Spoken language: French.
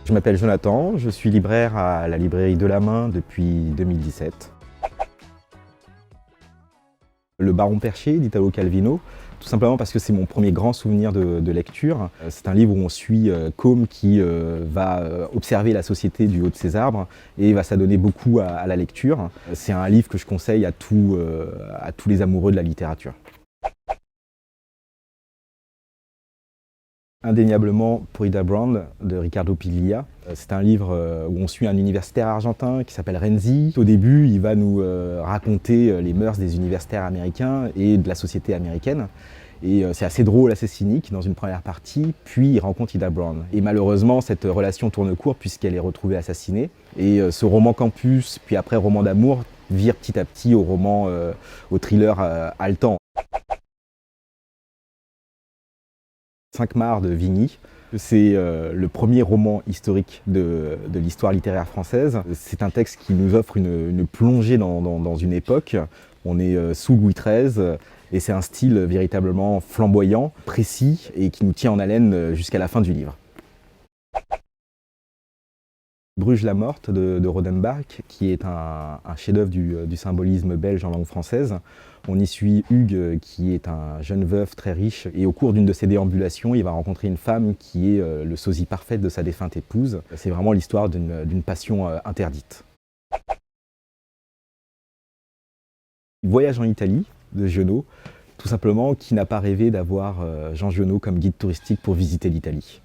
Je m'appelle Jonathan, je suis libraire à la librairie Delamain depuis 2017. Le Baron Perché d'Italo Calvino, tout simplement parce que c'est mon premier grand souvenir de lecture. C'est un livre où on suit Côme qui va observer la société du haut de ses arbres et va s'adonner beaucoup à la lecture. C'est un livre que je conseille à tous les amoureux de la littérature. Indéniablement pour Ida Brown de Ricardo Piglia. C'est un livre où on suit un universitaire argentin qui s'appelle Renzi. Au début, il va nous raconter les mœurs des universitaires américains et de la société américaine. Et c'est assez drôle, assez cynique dans une première partie, puis il rencontre Ida Brown. Et malheureusement, cette relation tourne court puisqu'elle est retrouvée assassinée. Et ce roman campus, puis après roman d'amour, vire petit à petit au thriller haletant. Cinq-Mars de Vigny. C'est le premier roman historique de l'histoire littéraire française. C'est un texte qui nous offre une plongée dans une époque. On est sous Louis XIII et c'est un style véritablement flamboyant, précis et qui nous tient en haleine jusqu'à la fin du livre. Bruges la morte de Rodenbach, qui est un chef-d'œuvre du symbolisme belge en langue française. On y suit Hugues, qui est un jeune veuf très riche, et au cours d'une de ses déambulations, il va rencontrer une femme qui est le sosie parfaite de sa défunte épouse. C'est vraiment l'histoire d'une passion interdite. Voyage en Italie de Giono, tout simplement, qui n'a pas rêvé d'avoir Jean Giono comme guide touristique pour visiter l'Italie.